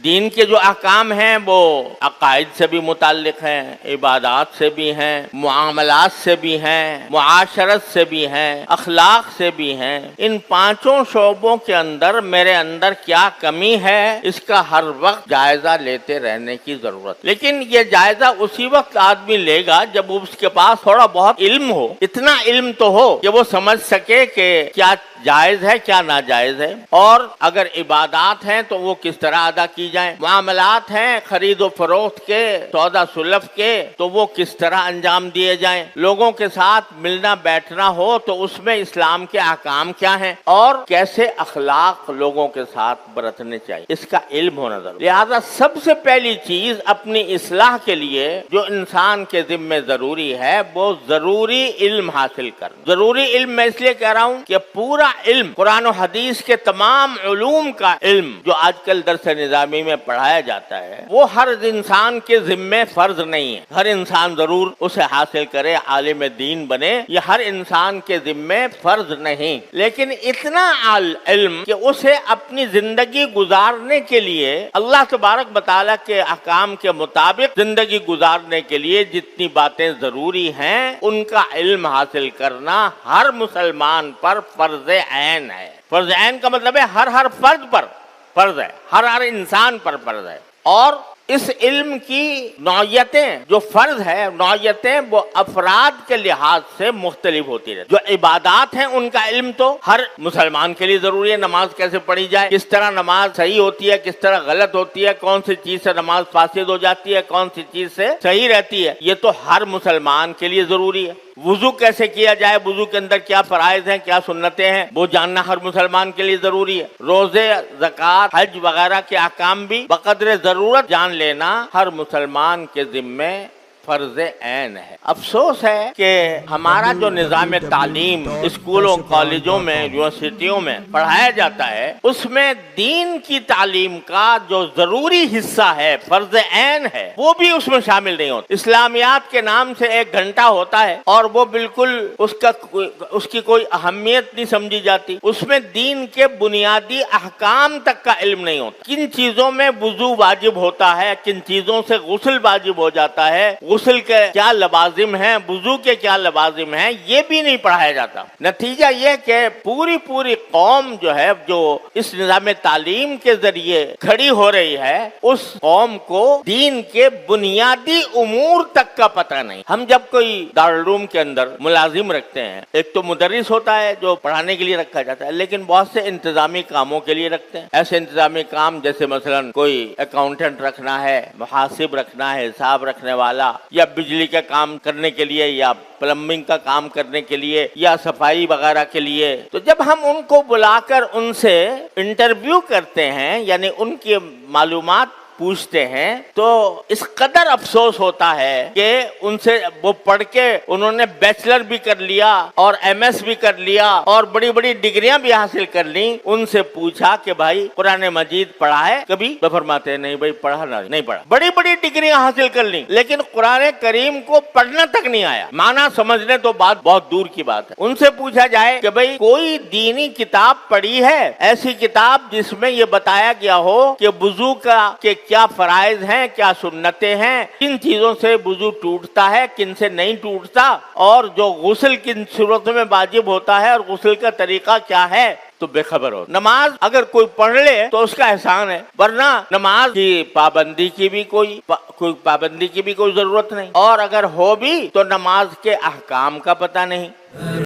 دین کے جو احکام ہیں وہ عقائد سے بھی متعلق ہیں، عبادات سے بھی ہیں، معاملات سے بھی ہیں، معاشرت سے بھی ہیں، اخلاق سے بھی ہیں۔ ان پانچوں شعبوں کے اندر میرے اندر کیا کمی ہے، اس کا ہر وقت جائزہ لیتے رہنے کی ضرورت۔ لیکن یہ جائزہ اسی وقت آدمی لے گا جب اس کے پاس تھوڑا بہت علم ہو، اتنا علم تو ہو کہ وہ سمجھ سکے کہ کیا جائز ہے کیا ناجائز ہے، اور اگر عبادات ہیں تو وہ کس طرح ادا کی جائیں، معاملات ہیں خرید و فروخت کے، سودا سلف کے، تو وہ کس طرح انجام دیے جائیں، لوگوں کے ساتھ ملنا بیٹھنا ہو تو اس میں اسلام کے احکام کیا ہیں اور کیسے اخلاق لوگوں کے ساتھ برتنے چاہیے، اس کا علم ہونا ضروری۔ لہذا سب سے پہلی چیز اپنی اصلاح کے لیے جو انسان کے ذمہ ضروری ہے وہ ضروری علم حاصل کرنا۔ ضروری علم میں اس لیے کہہ رہا ہوں کہ پورا علم، قرآن و حدیث کے تمام علوم کا علم جو آج کل درس نظامی میں پڑھایا جاتا ہے وہ ہر انسان کے ذمے فرض نہیں ہے، ہر انسان ضرور اسے حاصل کرے، عالم دین بنے، یہ ہر انسان کے ذمے فرض نہیں، لیکن اتنا علم کہ اسے اپنی زندگی گزارنے کے لیے اللہ تبارک و تعالیٰ کے احکام کے مطابق زندگی گزارنے کے لیے جتنی باتیں ضروری ہیں ان کا علم حاصل کرنا ہر مسلمان پر فرض عین ہے۔ فرض عین کا مطلب ہے ہر فرد پر فرض ہے، ہر انسان پر فرض ہے، اور اس علم کی نوعیتیں جو فرض ہے، نوعیتیں وہ افراد کے لحاظ سے مختلف ہوتی رہتی۔ جو عبادات ہیں ان کا علم تو ہر مسلمان کے لیے ضروری ہے، نماز کیسے پڑھی جائے، کس طرح نماز صحیح ہوتی ہے، کس طرح غلط ہوتی ہے، کون سی چیز سے نماز فاسد ہو جاتی ہے، کون سی چیز سے صحیح رہتی ہے، یہ تو ہر مسلمان کے لیے ضروری ہے۔ وضو کیسے کیا جائے، وضو کے اندر کیا فرائض ہیں، کیا سنتیں ہیں، وہ جاننا ہر مسلمان کے لیے ضروری ہے۔ روزے، زکوٰۃ، حج وغیرہ کے احکام بھی بقدر ضرورت جان لینا ہر مسلمان کے ذمے فرض عین ہے۔ افسوس ہے کہ ہمارا جو نظام تعلیم اسکولوں، کالجوں میں، یونیورسٹیوں میں پڑھایا جاتا ہے اس میں دین کی تعلیم کا جو ضروری حصہ ہے، فرض عین ہے، وہ بھی اس میں شامل نہیں ہوتا۔ اسلامیات کے نام سے ایک گھنٹہ ہوتا ہے اور وہ بالکل اس کی کوئی اہمیت نہیں سمجھی جاتی، اس میں دین کے بنیادی احکام تک کا علم نہیں ہوتا۔ کن چیزوں میں وضو واجب ہوتا ہے، کن چیزوں سے غسل واجب ہو جاتا ہے، غسل کے کیا لوازم ہیں، وضو کے کیا لوازم ہیں، یہ بھی نہیں پڑھایا جاتا۔ نتیجہ یہ کہ پوری قوم جو ہے جو اس نظام تعلیم کے ذریعے کھڑی ہو رہی ہے اس قوم کو دین کے بنیادی امور تک کا پتہ نہیں۔ ہم جب کوئی دارالعلوم کے اندر ملازم رکھتے ہیں، ایک تو مدرس ہوتا ہے جو پڑھانے کے لیے رکھا جاتا ہے، لیکن بہت سے انتظامی کاموں کے لیے رکھتے ہیں۔ ایسے انتظامی کام جیسے مثلا کوئی اکاؤنٹنٹ رکھنا ہے، محاسب رکھنا ہے، حساب رکھنے والا، یا بجلی کا کام کرنے کے لیے، یا پلمبنگ کا کام کرنے کے لیے، یا صفائی وغیرہ کے لیے۔ تو جب ہم ان کو بلا کر ان سے انٹرویو کرتے ہیں، یعنی ان کی معلومات پوچھتے ہیں، تو اس قدر افسوس ہوتا ہے کہ ان سے وہ پڑھ کے انہوں نے بیچلر بھی کر لیا اور ایم ایس بھی کر لیا اور بڑی ڈگریاں بھی حاصل کر لیں، ان سے پوچھا کہ بھائی قرآن مجید پڑھا ہے کبھی؟ تو فرماتے ہیں نہیں بھائی پڑھا نہیں پڑھا۔ بڑی ڈگریاں حاصل کر لیں لیکن قرآن کریم کو پڑھنا تک نہیں آیا، معنی سمجھنے تو بات بہت دور کی بات ہے۔ ان سے پوچھا جائے کہ بھائی کوئی دینی کتاب پڑھی ہے، ایسی کتاب جس میں یہ بتایا گیا ہو کہ وضو کا کہ کیا فرائض ہیں، کیا سنتیں ہیں، کن چیزوں سے وضو ٹوٹتا ہے، کن سے نہیں ٹوٹتا، اور جو غسل کن صورتوں میں واجب ہوتا ہے اور غسل کا طریقہ کیا ہے، تو بے خبر ہو۔ نماز اگر کوئی پڑھ لے تو اس کا احسان ہے، ورنہ نماز کی پابندی کی بھی کوئی ضرورت نہیں، اور اگر ہو بھی تو نماز کے احکام کا پتہ نہیں۔